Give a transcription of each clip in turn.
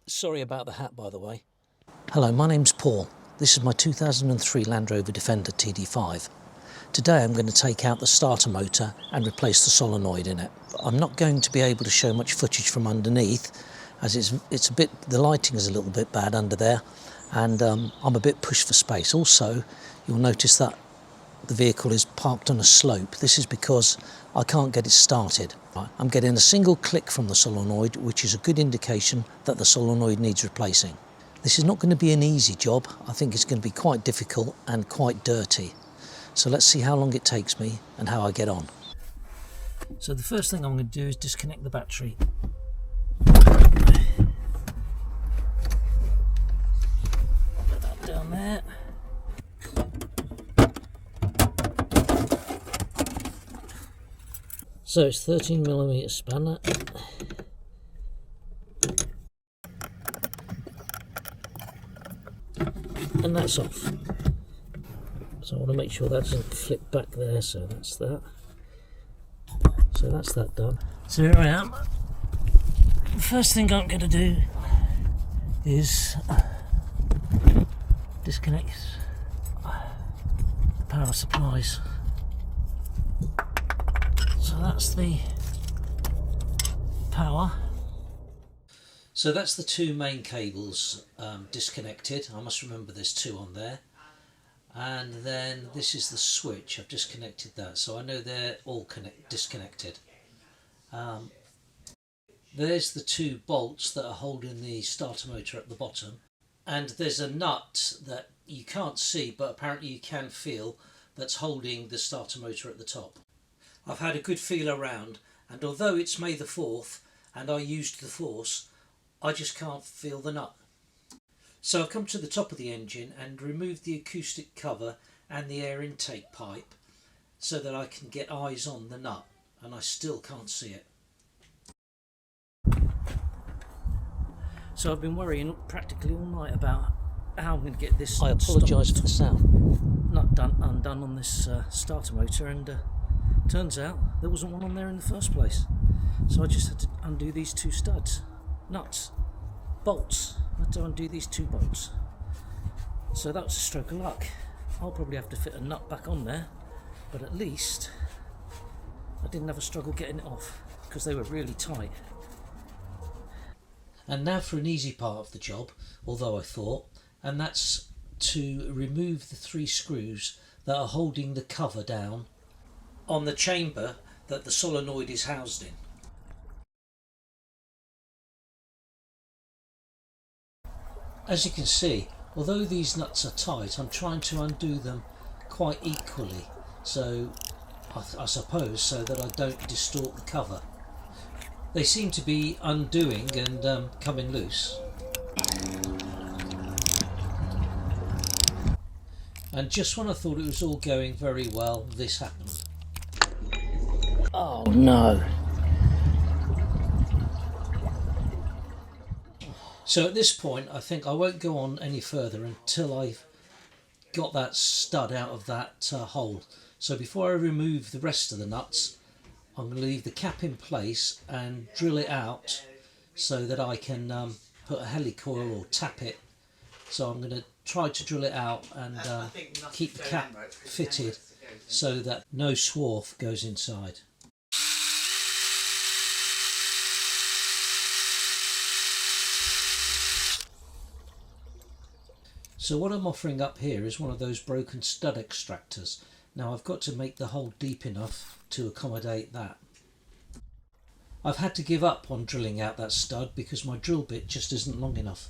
Sorry about the hat, by the way. Hello, my name's Paul. This is my 2003 Land Rover Defender TD5. Today I'm going to take out the starter motor and replace the solenoid in it. I'm not going to be able to show much footage from underneath, as it's a bit, the lighting is a little bit bad under there, and I'm a bit pushed for space. Also, you'll notice that the vehicle is parked on a slope. This is because I can't get it started. I'm getting a single click from the solenoid, which is a good indication that the solenoid needs replacing. This is not going to be an easy job. I think it's going to be quite difficult and quite dirty. So let's see how long it takes me and how I get on. So the first thing I'm going to do is disconnect the battery. Put that down there. So it's 13mm spanner. And that's off. So I want to make sure that doesn't flip back there, so that's that. So that's that done. So here I am. The first thing I'm going to do is disconnect the power supplies. So that's the power. So that's the two main cables disconnected. I must remember there's two on there. And then this is the switch. I've disconnected that, so I know they're all disconnected. There's the two bolts that are holding the starter motor at the bottom, and there's a nut that you can't see but apparently you can feel that's holding the starter motor at the top. I've had a good feel around, and although it's May the 4th and I used the force, I just can't feel the nut. So I've come to the top of the engine and removed the acoustic cover and the air intake pipe so that I can get eyes on the nut, and I still can't see it. So I've been worrying practically all night about how I'm going to get this. I apologise for the sound. Nut undone on this starter motor, and turns out there wasn't one on there in the first place. So I just had to undo these two studs, nuts, bolts. I had to undo these two bolts. So that was a stroke of luck. I'll probably have to fit a nut back on there, but at least I didn't have a struggle getting it off because they were really tight. And now for an easy part of the job, although I thought, and that's to remove the three screws that are holding the cover down on the chamber that the solenoid is housed in. As you can see, although these nuts are tight, I'm trying to undo them quite equally, so I suppose so that I don't distort the cover. They seem to be undoing and coming loose. And just when I thought it was all going very well, this happened. Oh no! So at this point I think I won't go on any further until I've got that stud out of that hole. So before I remove the rest of the nuts, I'm going to leave the cap in place and drill it out so that I can put a helicoil or tap it. So I'm going to try to drill it out and keep the cap fitted so that no swarf goes inside. So what I'm offering up here is one of those broken stud extractors. Now I've got to make the hole deep enough to accommodate that. I've had to give up on drilling out that stud because my drill bit just isn't long enough.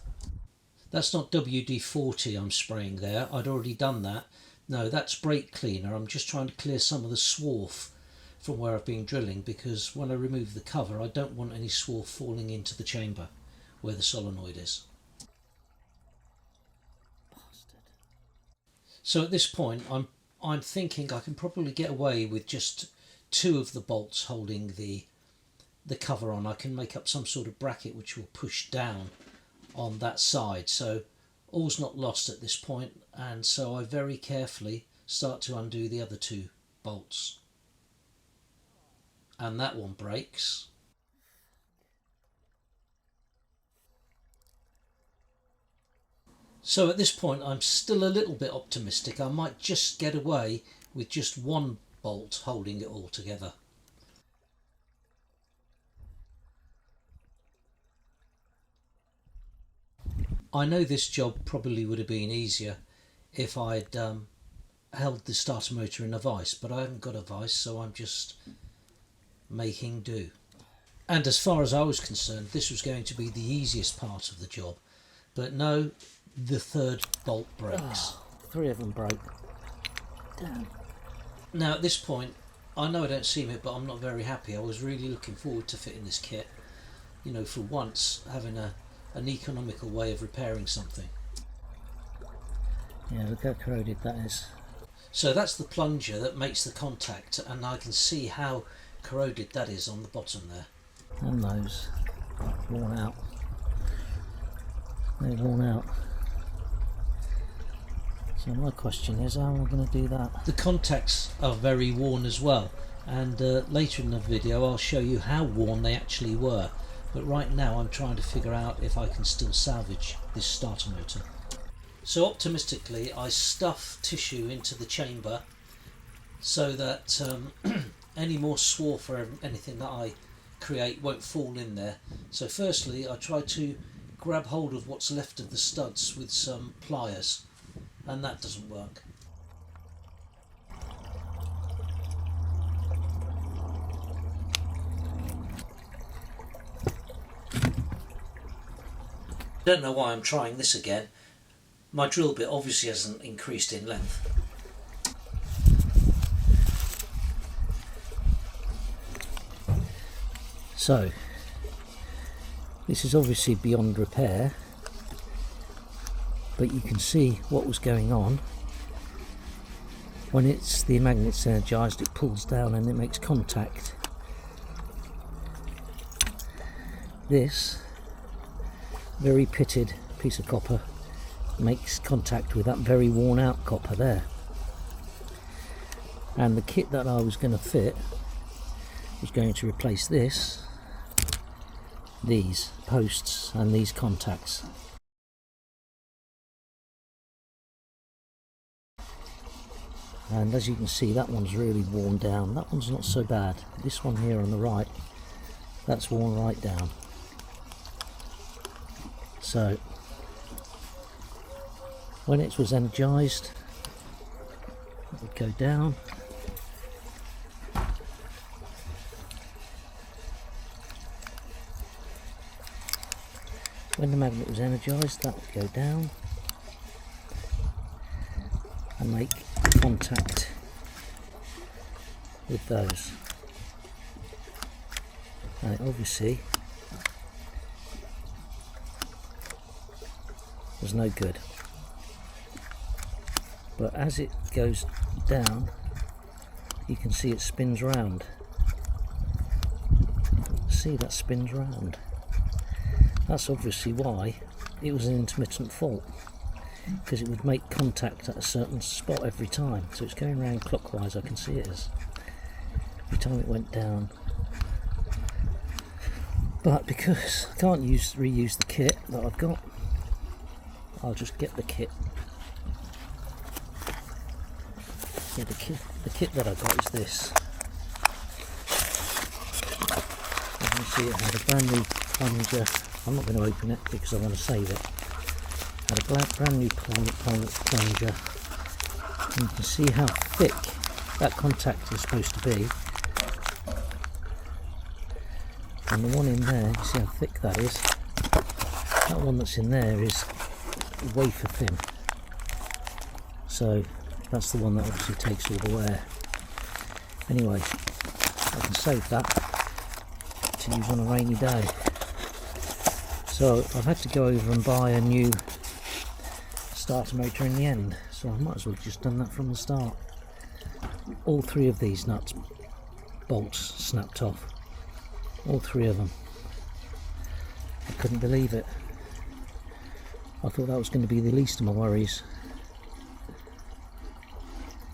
That's not WD-40 I'm spraying there, I'd already done that. No, that's brake cleaner. I'm just trying to clear some of the swarf from where I've been drilling, because when I remove the cover I don't want any swarf falling into the chamber where the solenoid is. So at this point I'm thinking I can probably get away with just two of the bolts holding the cover on. I can make up some sort of bracket which will push down on that side. So all's not lost at this point, and so I very carefully start to undo the other two bolts. And that one breaks. So at this point I'm still a little bit optimistic. I might just get away with just one bolt holding it all together. I know this job probably would have been easier if I'd held the starter motor in a vise, but I haven't got a vise, so I'm just making do. And as far as I was concerned, this was going to be the easiest part of the job, but no, the third bolt breaks. Oh, 3 of them broke. Damn. Now at this point, I know I don't seem it, but I'm not very happy. I was really looking forward to fitting this kit, you know, for once having an economical way of repairing something. Yeah, look how corroded that is. So that's the plunger that makes the contact, and I can see how corroded that is on the bottom there. And those worn out. They're worn out. So my question is, how am I going to do that? The contacts are very worn as well, and later in the video I'll show you how worn they actually were. But right now I'm trying to figure out if I can still salvage this starter motor. So optimistically I stuff tissue into the chamber so that any more swarf or anything that I create won't fall in there. So firstly I try to grab hold of what's left of the studs with some pliers, and that doesn't work. Don't know why I'm trying this again. My drill bit obviously hasn't increased in length. So, this is obviously beyond repair, but you can see what was going on. When the magnet's energized, it pulls down and it makes contact. This very pitted piece of copper makes contact with that very worn out copper there. And the kit that I was going to fit was going to replace these posts and these contacts. And as you can see, that one's really worn down. That one's not so bad. This one here on the right, that's worn right down. So when it was energized, it would go down. When the magnet was energized, that would go down and make contact with those. And it obviously was no good. But as it goes down, you can see it spins round. See, that spins round. That's obviously why it was an intermittent fault, because it would make contact at a certain spot every time. So it's going round clockwise, I can see it is. Every time it went down. But because I can't reuse the kit that I've got, I'll just get the kit. Yeah, the kit that I got is this. You can see it had a brand new plunger. I'm not going to open it because I want to save it. Had a brand new plunger. And you can see how thick that contact is supposed to be. And the one in there, you see how thick that is. That one that's in there is wafer thin. So that's the one that obviously takes all the wear. Anyway, I can save that to use on a rainy day. So I've had to go over and buy a new starter motor in the end, so I might as well have just done that from the start. All 3 of these bolts snapped off. All 3 of them. I couldn't believe it. I thought that was going to be the least of my worries.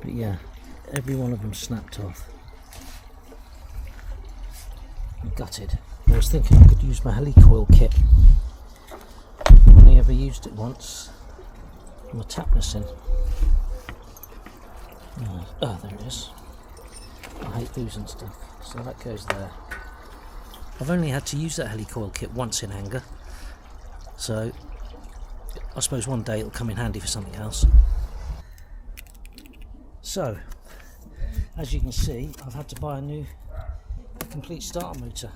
But yeah, every one of them snapped off. I'm gutted. I was thinking I could use my helicoil kit. I only ever used it once. My tap missing. Oh, there it is. I hate losing stuff. So that goes there. I've only had to use that helicoil kit once in anger, so I suppose one day it'll come in handy for something else. So, as you can see, I've had to buy a complete starter motor.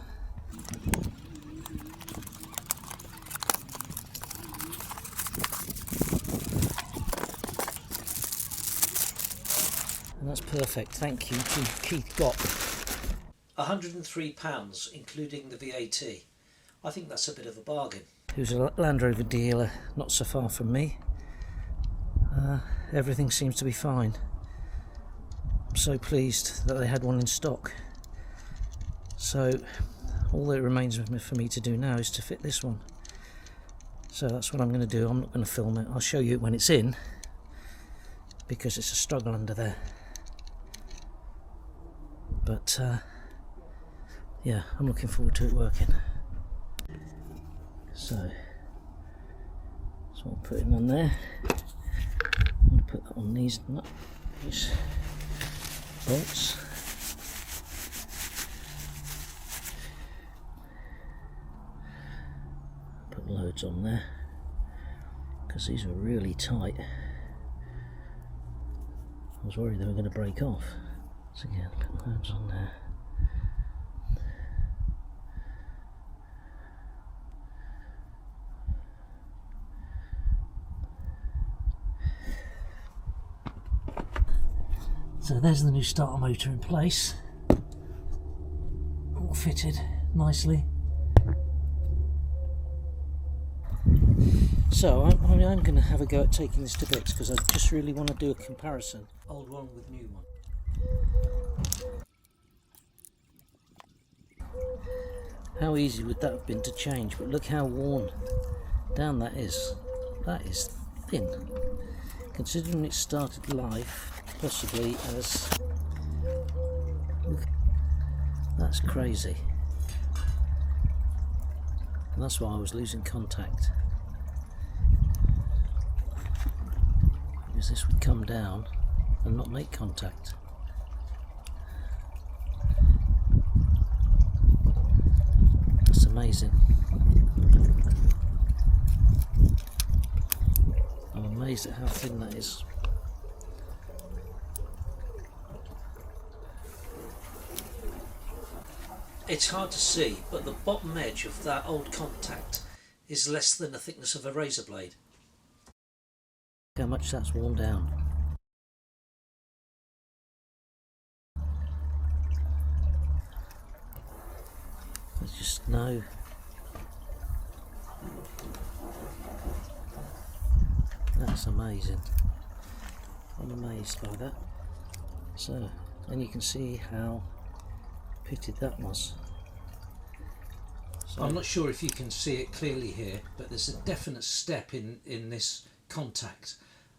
And that's perfect, thank you to Keith Gott. £103 including the VAT. I think that's a bit of a bargain. Who's a Land Rover dealer not so far from me. Everything seems to be fine. I'm so pleased that they had one in stock. So all that remains for me to do now is to fit this one. So that's what I'm going to do. I'm not going to film it. I'll show you it when it's in, because it's a struggle under there. But yeah, I'm looking forward to it working. So I'll put him on there. I'm going to put that on these bolts. Put loads on there because these are really tight. I was worried they were going to break off. So again, put loads on there. So there's the new starter motor in place, all fitted nicely. So I'm going to have a go at taking this to bits because I just really want to do a comparison, old one with new one. How easy would that have been to change, but look how worn down that is. That is thin, considering it started life possibly as... That's crazy. And that's why I was losing contact, because this would come down and not make contact. That's amazing. I'm amazed at how thin that is. It's hard to see, but the bottom edge of that old contact is less than the thickness of a razor blade. Look how much that's worn down. There's just no... That's amazing. I'm amazed by that. So, and you can see how pitted that was. So I'm not sure if you can see it clearly here, but there's a definite step in this contact.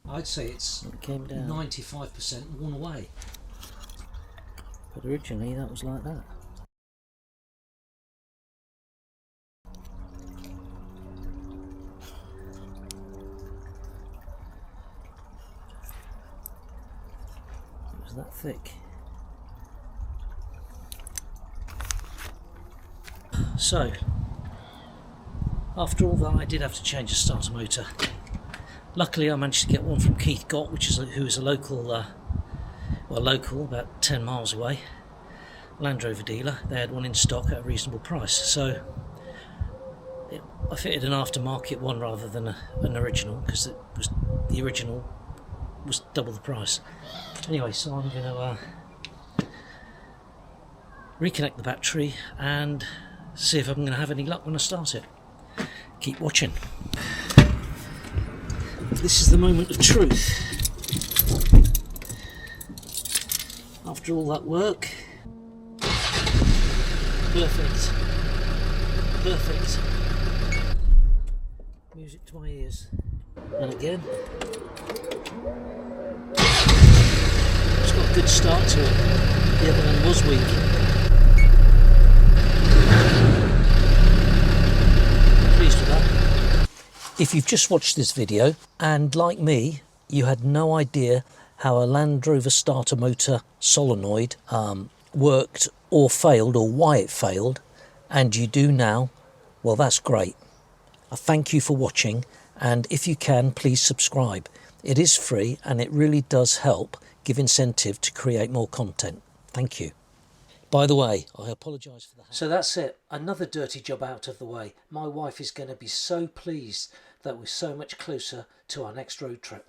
I'd say it's 95% worn away. But originally that was like that. It was that thick. So, after all that, I did have to change the starter motor. Luckily, I managed to get one from Keith Gott, who is a local, about 10 miles away, Land Rover dealer. They had one in stock at a reasonable price. So, I fitted an aftermarket one rather than an original, because the original was double the price. Anyway, so I'm going to reconnect the battery and see if I'm going to have any luck when I start it. Keep watching. This is the moment of truth. After all that work. Perfect. Perfect. Music to my ears. And again. It's got a good start to it. The other one was weak. Pleased with that. If you've just watched this video and, like me, you had no idea how a Land Rover starter motor solenoid worked or failed, or why it failed, and you do now, well, that's great. I thank you for watching, and if you can, please subscribe. It is free and it really does help give incentive to create more content. Thank you. By the way, I apologise for the... So that's it, another dirty job out of the way. My wife is going to be so pleased that we're so much closer to our next road trip.